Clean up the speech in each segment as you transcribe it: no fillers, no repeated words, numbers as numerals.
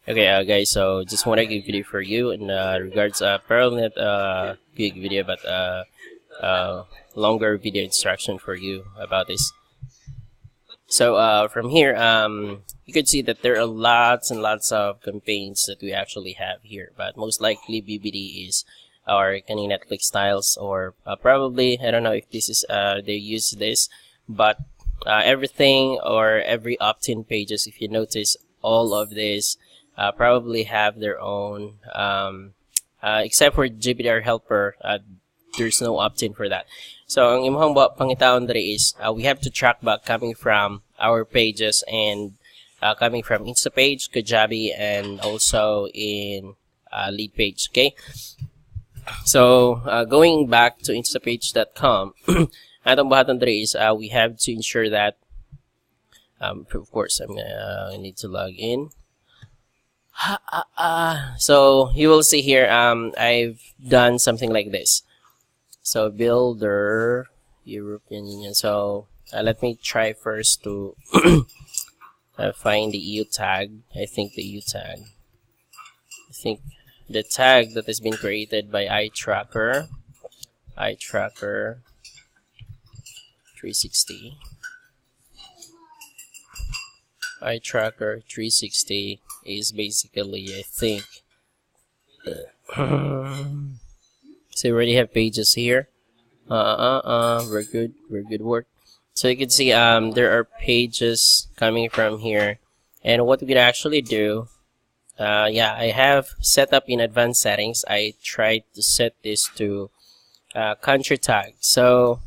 Okay, guys, so just want to give video for you in regards probably not big video, but longer video instruction for you about this. So from here, you could see that there are lots and lots of campaigns that we actually have here, but most likely BBD is our kind of Netflix styles, or probably I don't know if this is they use this, but everything or every opt-in pages, if you notice, all of this probably have their own, except for GDPR helper, there's no opt-in for that. So ang imong pangitaon diri is we have to track back coming from our pages and coming from Insta page, Kajabi, and also in lead page. Okay, so going back to instapage.com, atong buhaton diri is we have to ensure that of course I need to log in. So you will see here I've done something like this. So builder European Union. So let me try first to find the EU tag. I think the EU tag. I think the tag that has been created by iTracker 360. iTracker 360 is basically, I think, so we already have pages here. We're good work. So you can see there are pages coming from here, and what we could actually do, yeah, I have set up in advanced settings. I tried to set this to country tag. So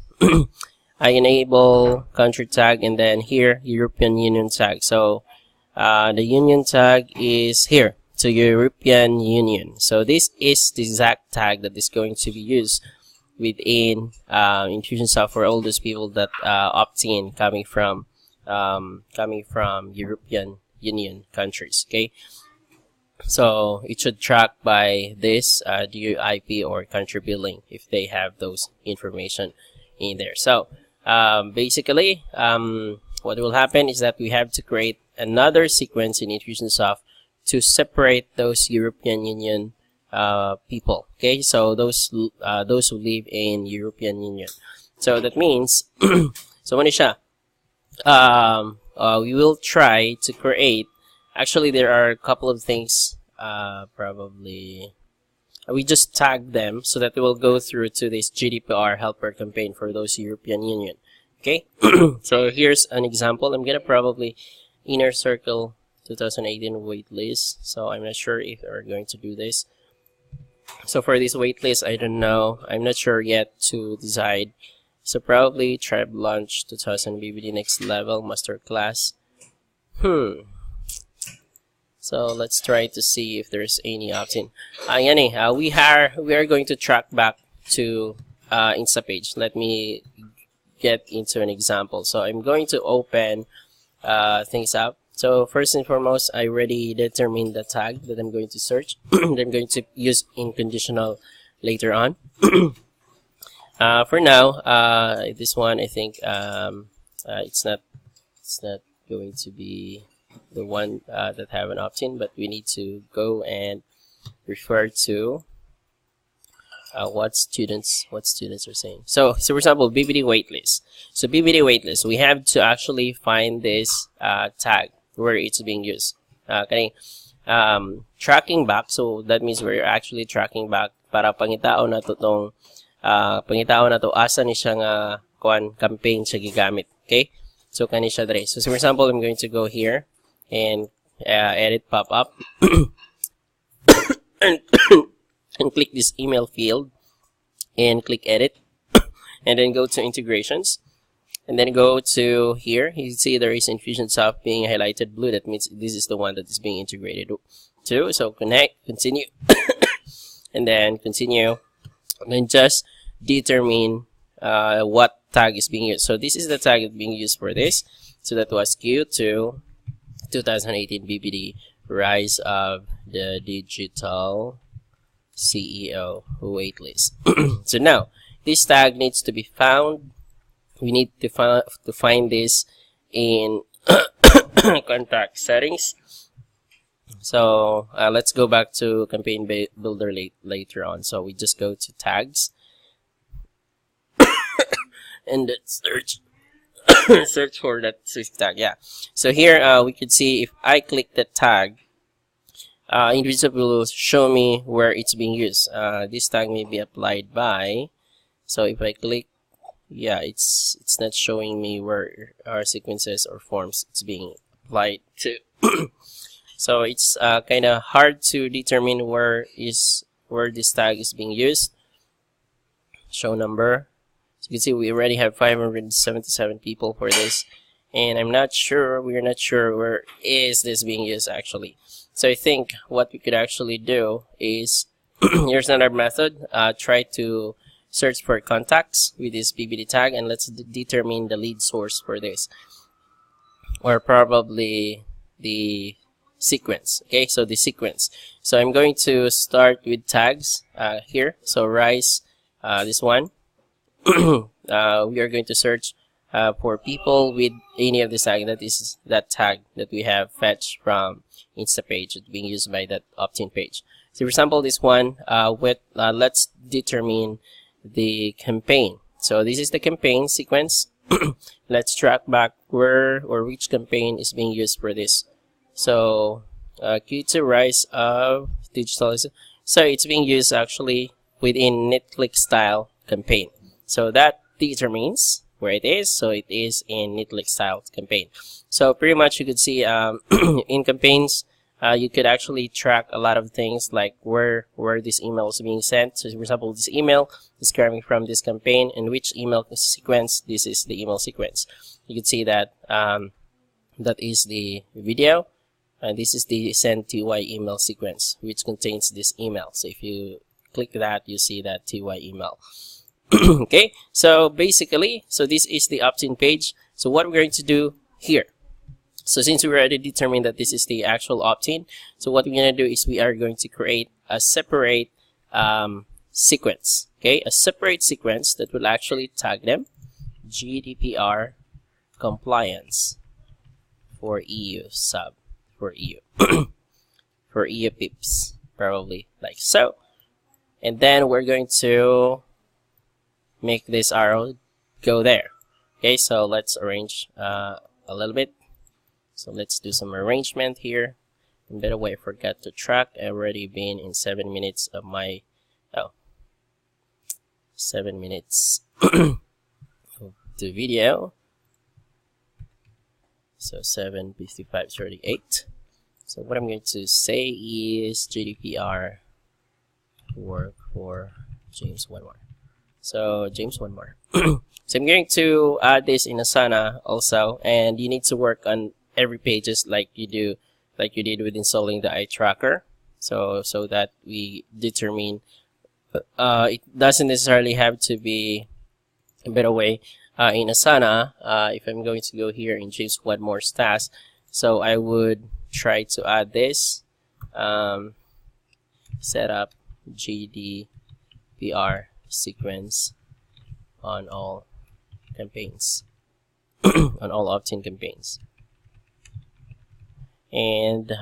I enable country tag, and then here European Union tag. So the Union tag is here to European Union. So this is the exact tag that is going to be used within Infusionsoft for all those people that opt in coming from European Union countries. Okay, so it should track by this DUIP or country billing if they have those information in there. So basically what will happen is that we have to create another sequence in Infusionsoft to separate those European Union people. Okay, so those who live in European Union. So that means so muna siya, we will try to create, actually there are a couple of things, probably we just tag them so that they will go through to this GDPR helper campaign for those European Union. Okay, so here's an example. I'm gonna probably inner circle 2018 waitlist. So I'm not sure if we're going to do this. So for this waitlist, I don't know. I'm not sure yet to decide. So probably Tribe Launch 2000 BBD next level masterclass. So let's try to see if there's any opt-in. We are going to track back to Instapage. Let me get into an example. So I'm going to open things up. So first and foremost, I already determined the tag that I'm going to search. That I'm going to use in conditional later on. For now, this one I think it's not going to be the one that have an opt-in, but we need to go and refer to what students are saying. So for example, BBD waitlist. So BBD waitlist, we have to actually find this tag where it's being used. Okay, tracking back. So that means we're actually tracking back para pangitaon na to tong pangitaon na to asa ni siya nga campaign siya gigamit. Okay, so kani siya dre. So for example, I'm going to go here and edit pop-up and click this email field and click edit and then go to integrations and then go to here. You see there is Infusionsoft being highlighted blue. That means this is the one that is being integrated to. So connect, continue and then continue and then just determine what tag is being used. So this is the tag being used for this. So that was Q2 2018 BBD Rise of the Digital CEO waitlist. So now this tag needs to be found. We need to find this in contract settings. So let's go back to campaign builder later on. So we just go to tags and let's search search for that tag. Yeah. So here we could see if I click the tag, InVisible will show me where it's being used. This tag may be applied by. So if I click, yeah, it's not showing me where our sequences or forms it's being applied to. So it's kind of hard to determine where this tag is being used. Show number. So you can see we already have 577 people for this, and we're not sure where is this being used actually. So I think what we could actually do is here's another method. Try to search for contacts with this PBD tag, and let's determine the lead source for this, or probably the sequence. Okay, so the sequence. So I'm going to start with tags here. So rise this one. We are going to search for people with any of the tag. That is that tag that we have fetched from Instapage. It's being used by that Optin page. So for example, this one let's determine the campaign. So this is the campaign sequence. Let's track back where or which campaign is being used for this. So Q2 rise of digital. So it's being used actually within Netflix style campaign. So that determines where it is. So it is in Netflix style campaign. So pretty much you could see in campaigns you could actually track a lot of things like where this email is being sent. So for example, this email is coming from this campaign, and which email sequence. This is the email sequence. You can see that that is the video, and this is the send TY email sequence, which contains this email. So if you click that, you see that TY email. Okay, so basically, so this is the opt-in page. So what we're going to do here, so since we already determined that this is the actual opt-in, so what we're going to do is we are going to create a separate sequence. Okay, a separate sequence that will actually tag them GDPR compliance for EU sub, for EU for EU pips, probably like so. And then we're going to make this arrow go there. Okay, so let's arrange a little bit. So let's do some arrangement here. And by the way, I forgot to track. I've already been in 7 minutes of my 7 minutes of the video. So 7:55:38. So what I'm going to say is GDPR work for James one more. So James one more. So I'm going to add this in Asana also, and you need to work on every pages like you did with installing the eye tracker. So that we determine it doesn't necessarily have to be a better way in Asana. If I'm going to go here in James one more task, so I would try to add this set up GDPR sequence on all campaigns on all opt-in campaigns. And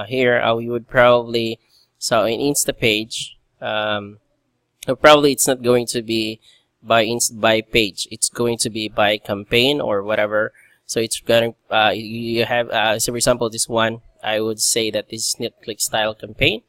here we would probably, so in Instapage, probably it's not going to be by page, it's going to be by campaign or whatever. So it's going you have so for example, this one, I would say that this is Netflix style campaign.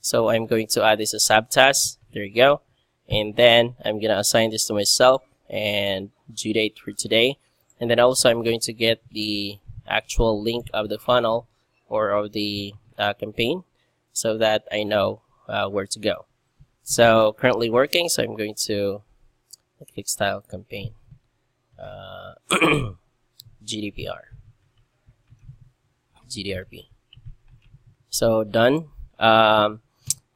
So I'm going to add this as subtask. There you go. And then I'm going to assign this to myself and due date for today. And then also I'm going to get the actual link of the funnel or of the campaign so that I know where to go. So currently working, so I'm going to Netflix style campaign GDRP. So done.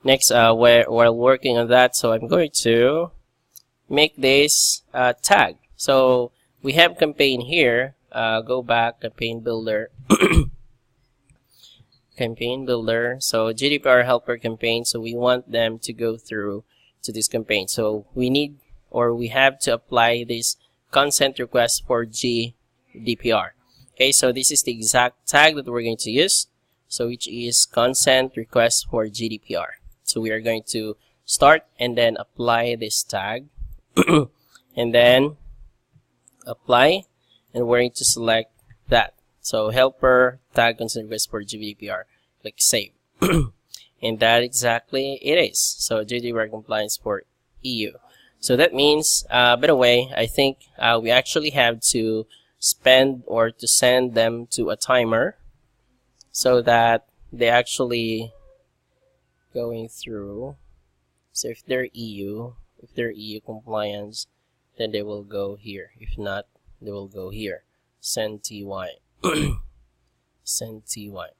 Next, while working on that, so I'm going to make this tag. So we have campaign here. Go back, campaign builder. Campaign builder. So GDPR helper campaign. So we want them to go through to this campaign. So we need, or we have to apply this consent request for GDPR. Okay, so this is the exact tag that we're going to use. so which is consent request for GDPR. So we are going to start and then apply this tag and then apply, and we're going to select that. So helper tag consent request for GDPR. Click save. And that exactly it is. So GDPR compliance for EU. So that means, by the way, I think we actually have to spend or to send them to a timer so that they actually going through. So if they're EU compliance, then they will go here. If not, they will go here. Send TY. Send TY.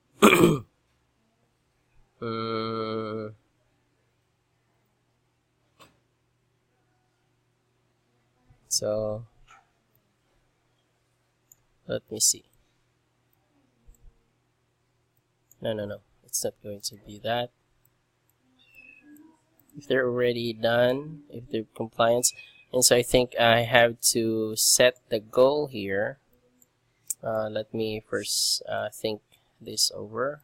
So let me see. No, it's not going to be that. If they're already done, if they're compliance, and so I think I have to set the goal here. Let me first think this over.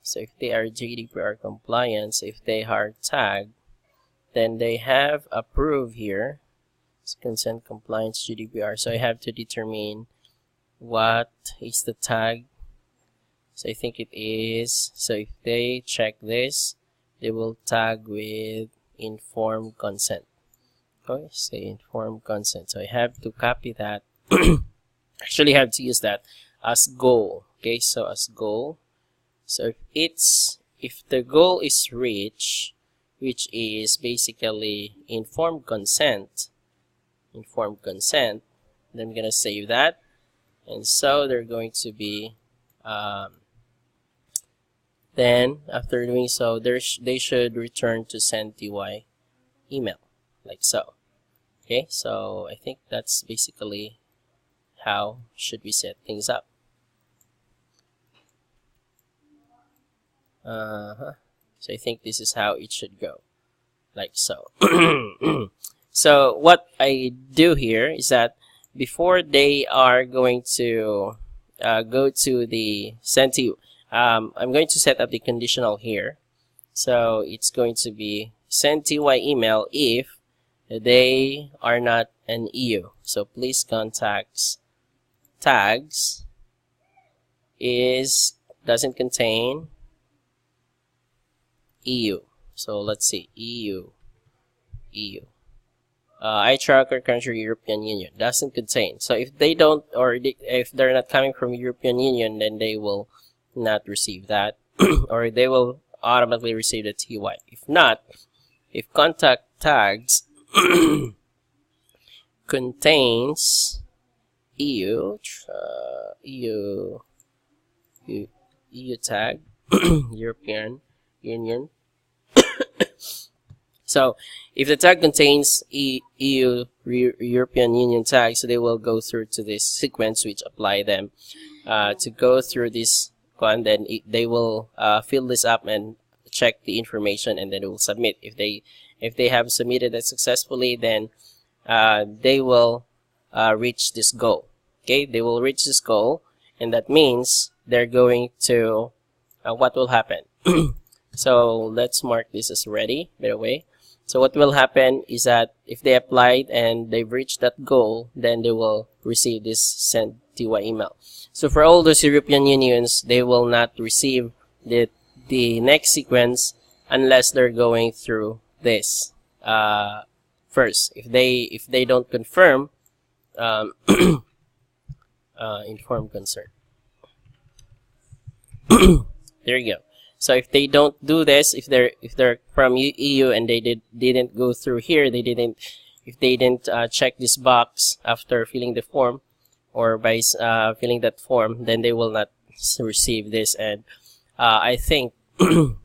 So if they are GDPR compliance, if they are tagged, then they have approved here. It's consent compliance GDPR. So I have to determine what is the tag. So I think it is. So if they check this, they will tag with informed consent. Okay, say informed consent. So I have to copy that. Actually have to use that as goal. Okay, so as goal. So if the goal is reached, which is basically informed consent, then I'm gonna save that, and so they're going to be then after doing so, they should return to send TY email, like so. Okay, so I think that's basically how should we set things up. So I think this is how it should go, like so. So what I do here is that before they are going to go to the send to, I'm going to set up the conditional here. So it's going to be send TY email if they are not an EU. So please contact tags doesn't contain EU. So let's see, EU. I track or country European Union doesn't contain. So if they don't, or if they're not coming from European Union, then they will not receive that, or they will automatically receive the TY. If not, if contact tags contains EU tag, European Union. So if the tag contains EU European Union tag, so they will go through to this sequence which apply them to go through this one. Then they will fill this up and check the information, and then they will submit. If they have submitted it successfully, then they will reach this goal. Okay, they will reach this goal, and that means they're going to what will happen. So let's mark this as ready, by the way. So what will happen is that if they applied and they've reached that goal, then they will receive this send TY email. So for all those European Unions, they will not receive the next sequence unless they're going through this first. If they don't confirm, informed consent. There you go. So if they don't do this, if they're from EU and they didn't go through here, if they didn't check this box after filling the form, or by filling that form, then they will not receive this. And I think so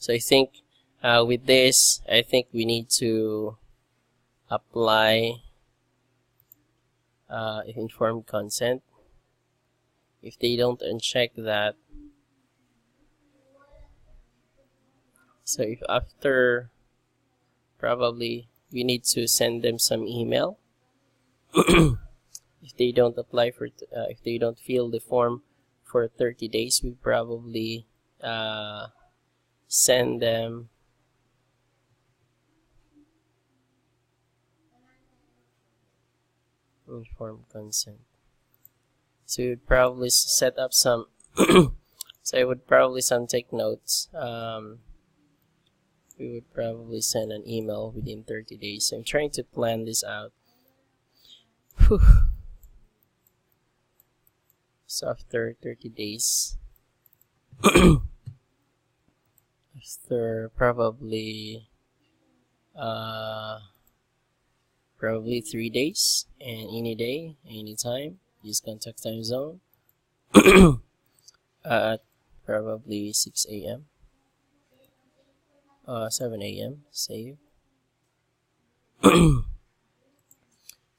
I think with this, I think we need to apply informed consent. If they don't uncheck that, so if after, probably we need to send them some email. If if they don't apply for if they don't fill the form for 30 days, we probably send them informed consent. So we would probably set up some so I would probably take notes. We would probably send an email within 30 days. So I'm trying to plan this out. Whew. So after 30 days, after probably 3 days, and any day, anytime, use contact time zone at probably 6 a.m. 7 a.m. save.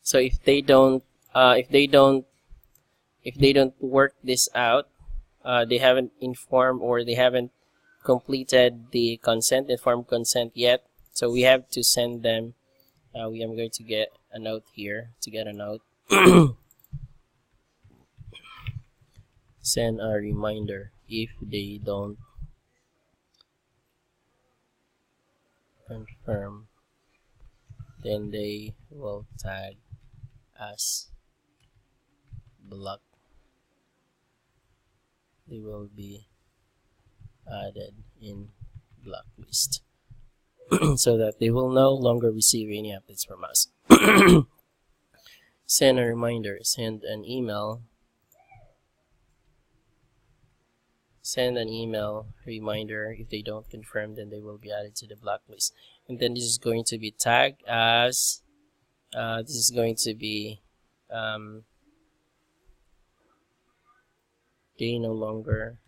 So if they don't work this out, they haven't informed or they haven't completed the informed consent yet, so we have to send them we am going to get a note here to get a note. Send a reminder if they don't confirm, then they will tag as blocked. They will be added in blacklist so that they will no longer receive any updates from us. Send a reminder, send an email reminder. If they don't confirm, then they will be added to the blacklist. And then this is going to be tagged as this is going to be they no longer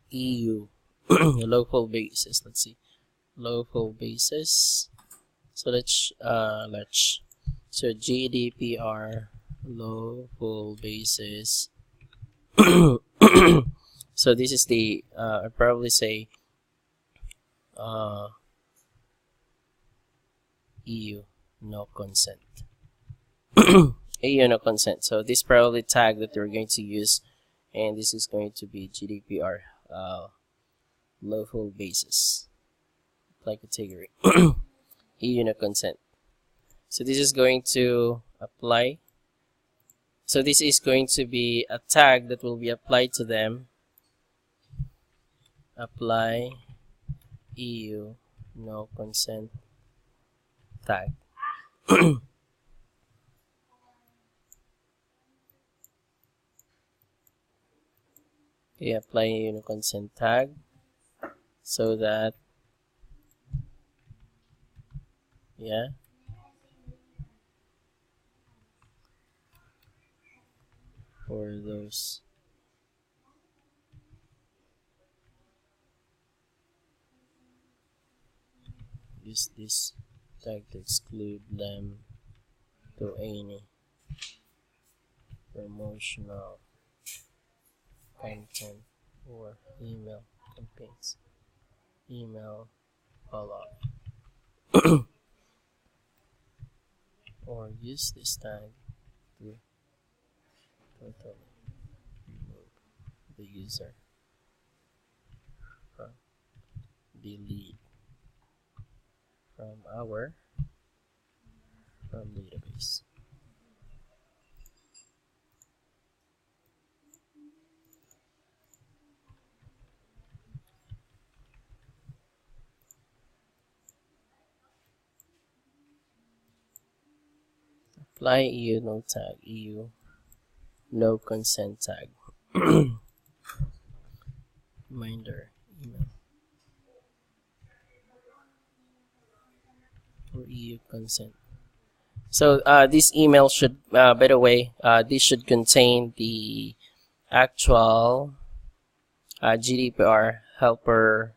EU local basis. Let's see, local basis. So let's so GDPR local basis. So this is the I probably say EU no consent. EU no consent. So this probably tag that we're going to use, and this is going to be GDPR local basis apply category. EU no consent. So this is going to apply. So this is going to be a tag that will be applied to them. Apply EU no consent tag. Okay, apply EU no consent tag so that for those use this tag to exclude them to any promotional content or email campaigns, email follow-up, or use this tag to totally remove the user from delete from our database. Apply EU no tag, EU no consent tag. Reminder email for EU consent. So this email should, by the way, this should contain the actual GDPR helper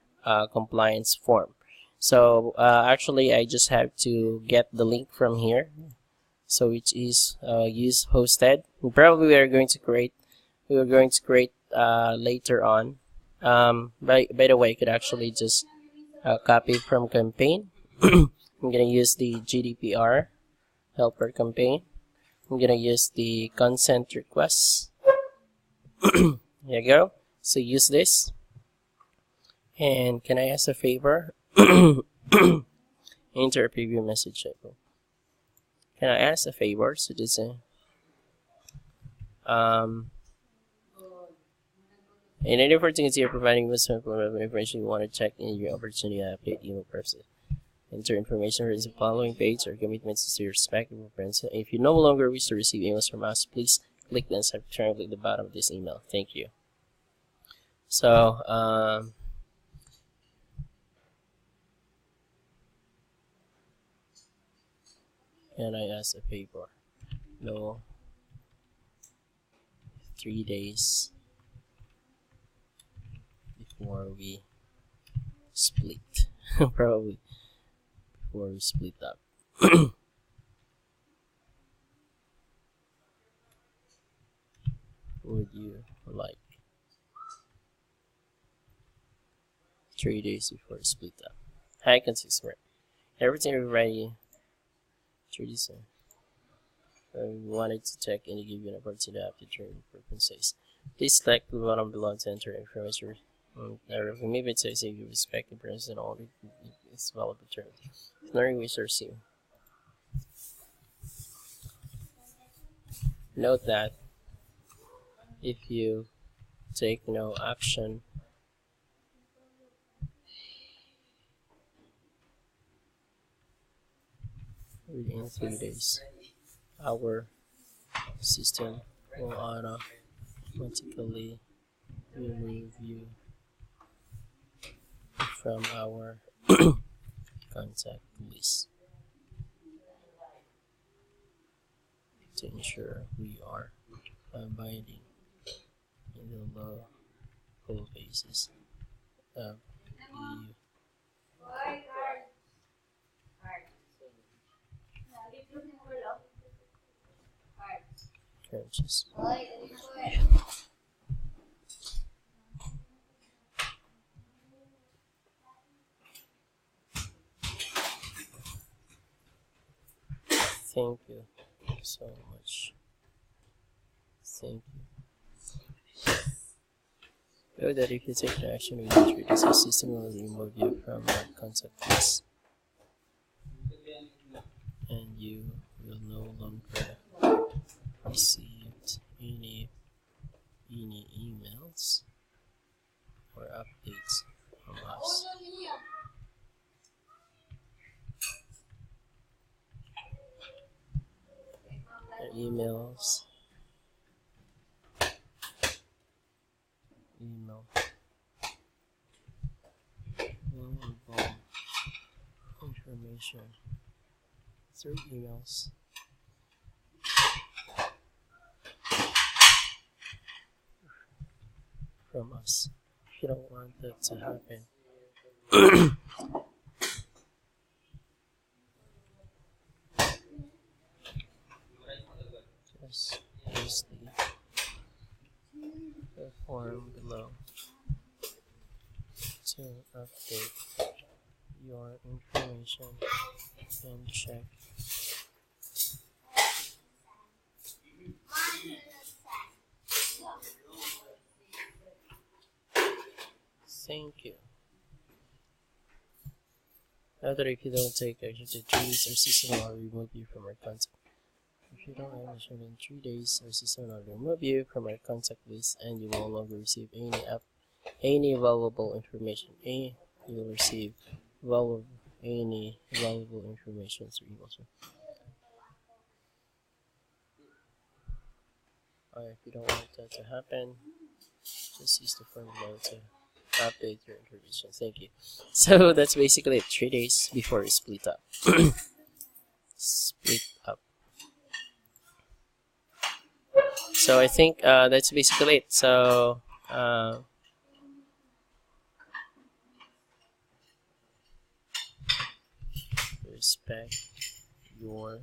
compliance form. So actually, I just have to get the link from here. So which is use hosted. And probably we are going to create later on. By the way, I could actually just copy from campaign. I'm I'm gonna use the GDPR helper campaign. I'm gonna use the consent requests. There you go. So use this. And can I ask a favor? Enter a preview message. Can I ask a favor, citizen? In order for things you're providing with some information you want to check in your opportunity to update email process. Enter information for the following page or commitments to your respective friends. If you no longer wish to receive emails from us, please click the unsubscribe triangle at the bottom of this email. Thank you. So, can I ask a favor? No. 3 days before we split. Probably before we split up. Would you like 3 days before we split up? Hi, consumer. Everything ready. 3 days. We wanted to check and give you an opportunity to turn preferences. Please select the bottom below to enter information. Maybe it says if you respect the person and all it's valid term. Ignoring which or see. Note that if you take no action, within 3 days, our system will automatically remove you from our contact list to ensure we are abiding in the local basis of EU currencies. Thank you so much. Thank you. Know that if you take the action we introduce, the system will remove you from our contact list, and you will no longer receive any emails or updates from us. Email will involve information through emails from us. If you don't want that to happen, just use the form below to update your information and check. Thank you. Other, if you don't take action to 3 days, our system will remove you from our contact. If you don't action in 3 days, our system will remove you from our contact list, and you will no longer receive any valuable information. You will receive any valuable information through emails. If you don't want that to happen, just use the form below to update your information. Thank you. So that's basically it. 3 days before we split up. Split up. So I think that's basically it. So respect your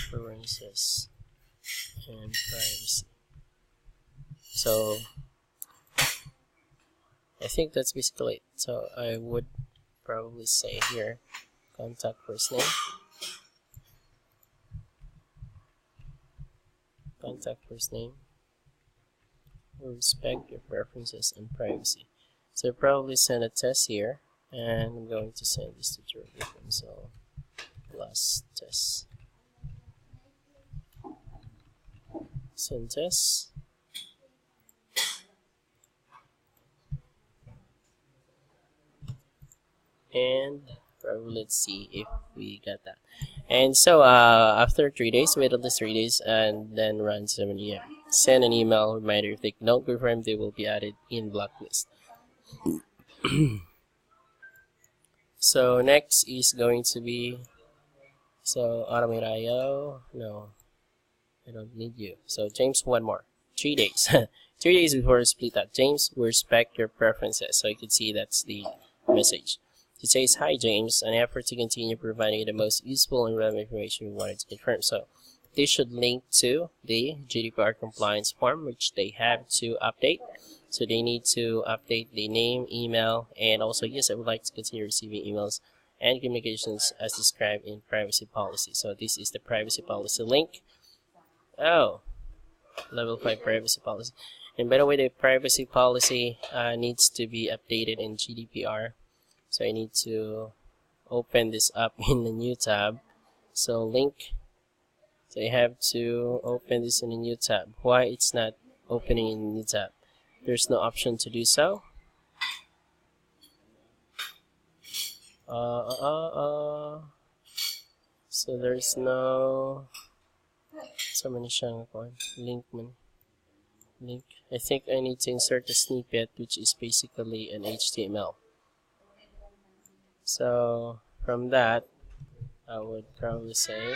preferences and privacy. So I think that's basically it. So I would probably say here, contact first name, contact first name, will respect your preferences and privacy. So I'll probably send a test here, and I'm going to send this to Jordan. So plus test, send test, and probably let's see if we got that. And so after 3 days, wait at least 3 days, and then run 7 a.m. Send an email reminder. If they don't confirm, they will be added in blacklist. So next is going to be, so automate IO. No, I don't need you. So James, one more. 3 days. 3 days before split up. James, we respect your preferences. So you can see that's the message. It says, hi James, an effort to continue providing the most useful and relevant information we wanted to confirm. So this should link to the GDPR compliance form, which they have to update. So they need to update the name, email, and also, yes, I would like to continue receiving emails and communications as described in privacy policy. So this is the privacy policy link. Oh, level 5 privacy policy. And by the way, the privacy policy needs to be updated in GDPR. So I need to open this up in a new tab. So link. So I have to open this in a new tab. Why it's not opening in a new tab? There's no option to do so. So there's no. So many siyang link man. Link. I think I need to insert a snippet, which is basically an HTML. So from that, I would probably say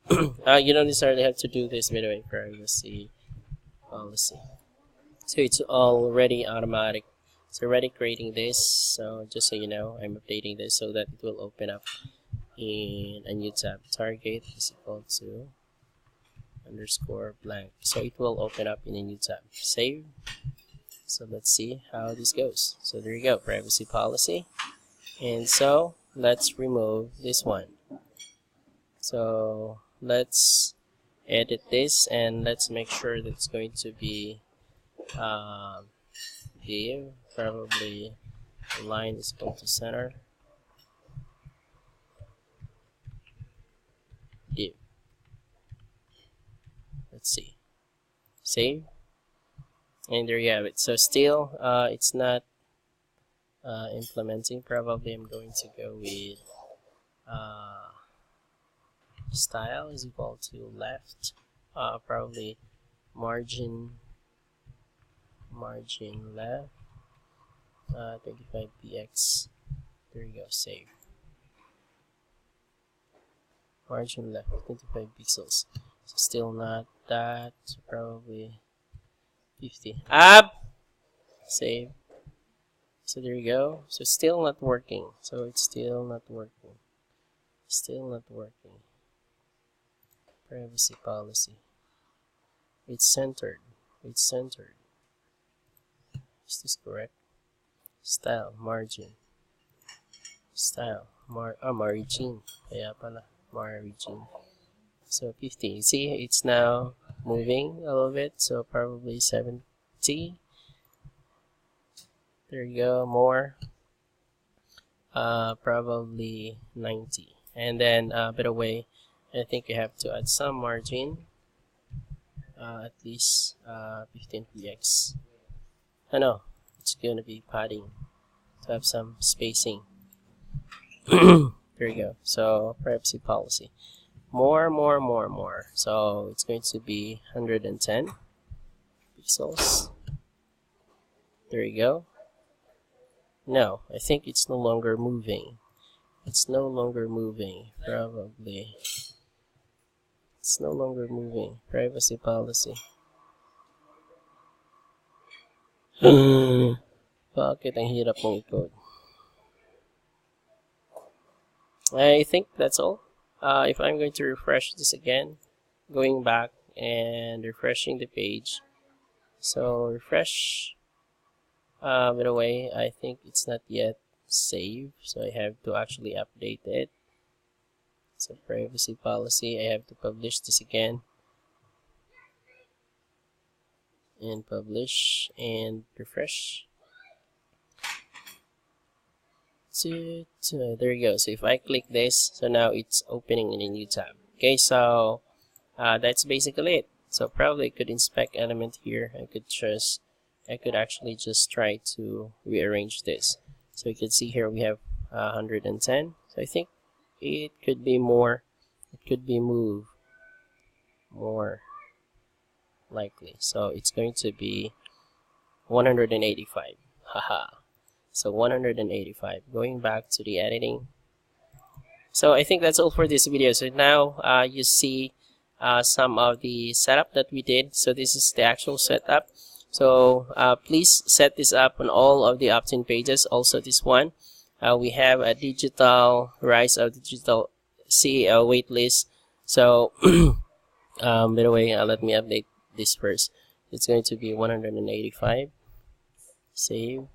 you don't necessarily have to do this, by the way, privacy policy. So it's already automatic. It's already creating this. So just so you know, I'm updating this so that it will open up in a new tab. Target is equal to underscore blank. So it will open up in a new tab. Save. So let's see how this goes. So there you go, privacy policy. And so let's remove this one. So let's edit this and let's make sure that it's going to be div, probably line is equal to center, div. Let's see, save, and there you have it. So still it's not implementing. Probably I'm going to go with style is equal to left, probably margin left, 25 px. There you go, save. Margin left, 25 pixels. So still not that, so probably 50. Up! Save. So there you go. So still not working. So it's still not working. Still not working. Privacy policy. It's centered. It's centered. Is this correct? Style, margin. Style, margin. Kaya pala, margin. So 50. See, it's now moving a little bit. So probably 70. There you go, more. Probably 90. And then, by the way, I think you have to add some margin. At least 15 px. No, it's going to be padding to have some spacing. There you go. So privacy policy. More. So it's going to be 110 pixels. There you go. No, I think it's no longer moving. It's no longer moving. Probably. It's no longer moving. Privacy policy. Bakit ang hirap mong i-code? I think that's all. If I'm going to refresh this again, going back and refreshing the page. So refresh. By the way, I think it's not yet saved, so I have to actually update it. So privacy policy, I have to publish this again. And publish and refresh. There you go. So if I click this, so now it's opening in a new tab. Okay, so that's basically it. So probably I could inspect element here. I could actually just try to rearrange this. So you can see here we have 110. So I think it could be more. It could be moved more likely. So it's going to be 185. Haha. So 185. Going back to the editing. So I think that's all for this video. So now you see some of the setup that we did. So this is the actual setup. So please set this up on all of the Optin pages. Also this one. We have a digital rise of digital CEO waitlist. So by the way, let me update this first. It's going to be 185. Save.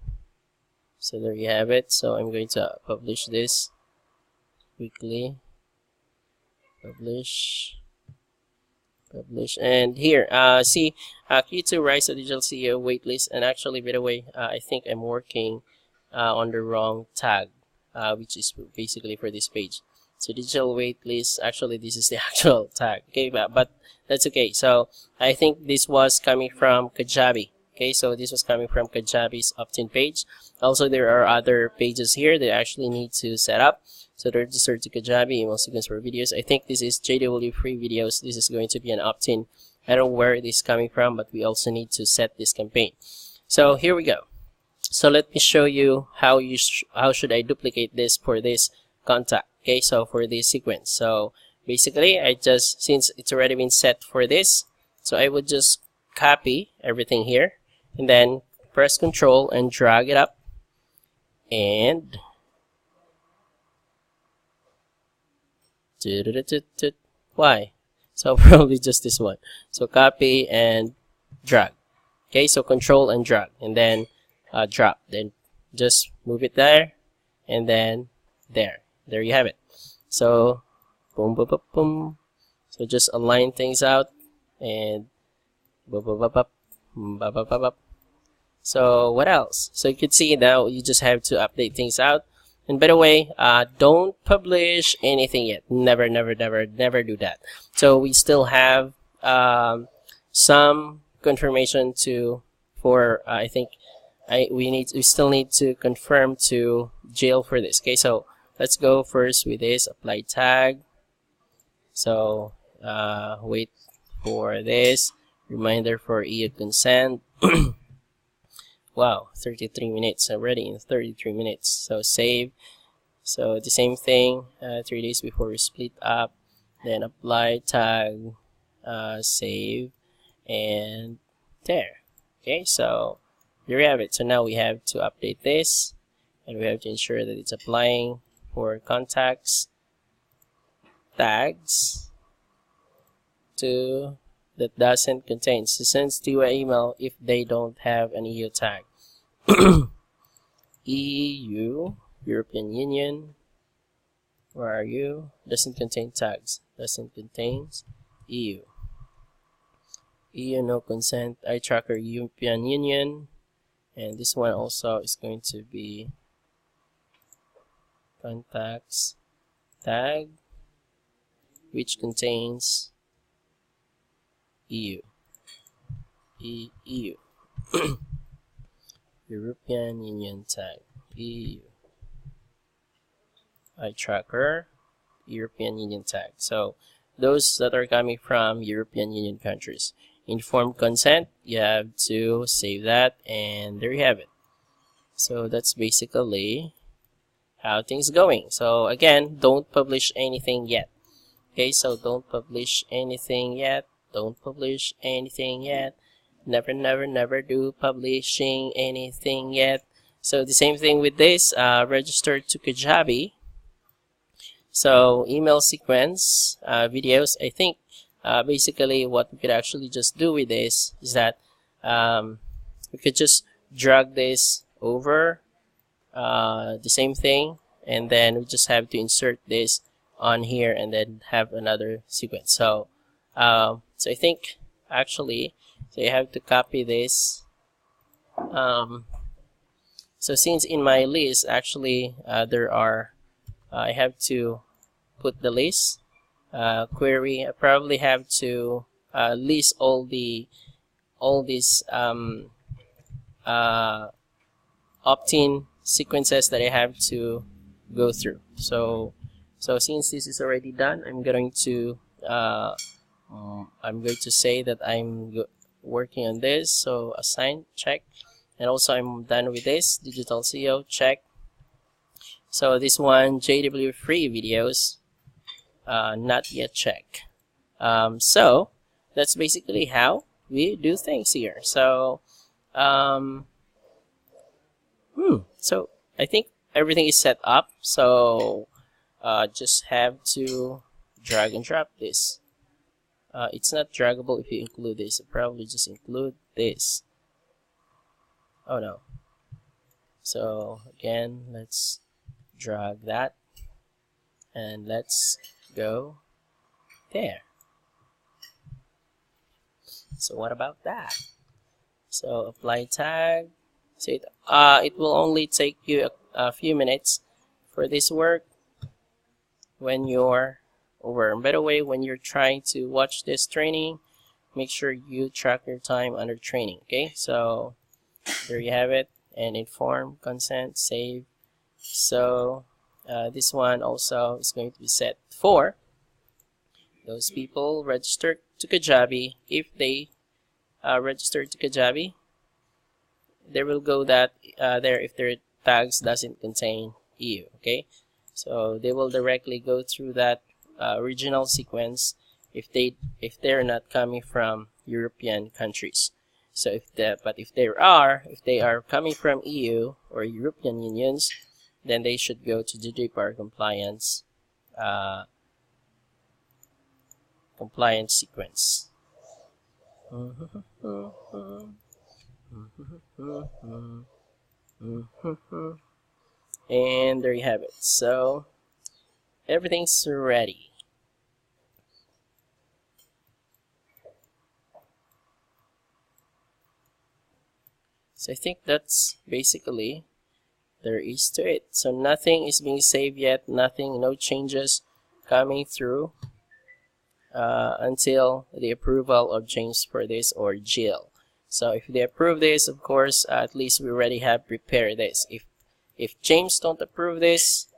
So there you have it. So I'm going to publish this quickly. Publish, and here see Q2 rise of digital CEO waitlist. And actually, by the way, I think I'm working on the wrong tag, which is basically for this page. So digital waitlist, actually this is the actual tag. Okay, but that's okay. So I think this was coming from Kajabi. Okay, so this was coming from Kajabi's Optin page. Also, there are other pages here that actually need to set up. So register to Kajabi, email sequence for videos. I think this is JW free videos. This is going to be an Optin. I don't know where it is coming from, but we also need to set this campaign. So here we go. So let me show you how should I duplicate this for this contact. Okay, so for this sequence. So basically, since it's already been set for this, so I would just copy everything here and then press Control and drag it up, and why? So probably just this one. So copy and drag. Okay, so Control and drag, and then drop. Then just move it there, and then there. There you have it. So boom, boom, boom, boom. So just align things out, and boom, boom, boom, boom, boom, boom, boom, boom. So what else? So you can see now you just have to update things out. And by the way, don't publish anything yet. Never, never, never, never do that. So we still have some confirmation I think we still need to confirm to jail for this. Okay, so let's go first with this apply tag. So wait for this reminder for EU consent. Wow, 33 minutes already in 33 minutes. So save. So the same thing, 3 days before we split up. Then apply tag, save, and there. Okay, so here we have it. So now we have to update this, and we have to ensure that it's applying for contacts, tags, to that doesn't contain. So sends to your email if they don't have an EU tag. EU, European Union, where are you? Doesn't contain tags. Doesn't contains EU. EU no consent. Eye tracker European Union, and this one also is going to be contacts tag, which contains EU. EU. European Union tag. EU. Eye tracker European Union tag. So those that are coming from European Union countries. Informed consent, you have to save that, and there you have it. So that's basically how things going. So again, don't publish anything yet. Okay, so don't publish anything yet. Don't publish anything yet. Never, never, never do publishing anything yet. So the same thing with this, register to Kajabi. So email sequence, videos, I think basically what we could actually just do with this is that we could just drag this over the same thing, and then we just have to insert this on here and then have another sequence. So so I think actually, so you have to copy this. So since in my list actually there are I have to put the list query. I probably have to list all these Optin sequences that I have to go through. So since this is already done, I'm going to say that I'm working on this. So assign, check, and also I'm done with this digital SEO, check. So this one, JW free videos, not yet check. So that's basically how we do things here. So so I think everything is set up. So just have to drag and drop this. It's not draggable if you include this. I'll probably just include this. Oh no. So again, let's drag that and let's go there. So what about that? So apply tag. So it will only take you a few minutes for this work when you're over. And by the way, when you're trying to watch this training, make sure you track your time under training. Okay, so there you have it. And inform, consent, save. So this one also is going to be set for those people registered to Kajabi. If they registered to Kajabi, they will go that there if their tags doesn't contain EU. Okay, so they will directly go through that original sequence if they're not coming from European countries. So if they are coming from EU or European unions, then they should go to GDPR compliance sequence. And there you have it. So everything's ready. So I think that's basically there is to it. So nothing is being saved yet, no changes coming through until the approval of James for this or Jill. So if they approve this, of course, at least we already have prepared this. If James don't approve this,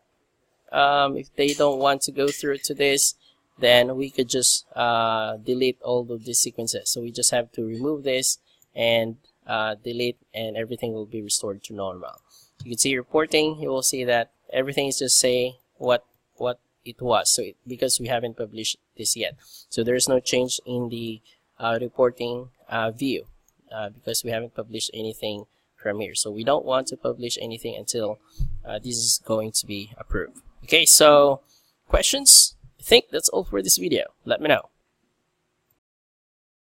if they don't want to go through to this, then we could just delete all of these sequences. So we just have to remove this and delete, and everything will be restored to normal. You can see reporting, you will see that everything is just saying what it was. So because we haven't published this yet, so there's no change in the reporting view because we haven't published anything from here. So we don't want to publish anything until this is going to be approved. Okay, so questions? I think that's all for this video. Let me know.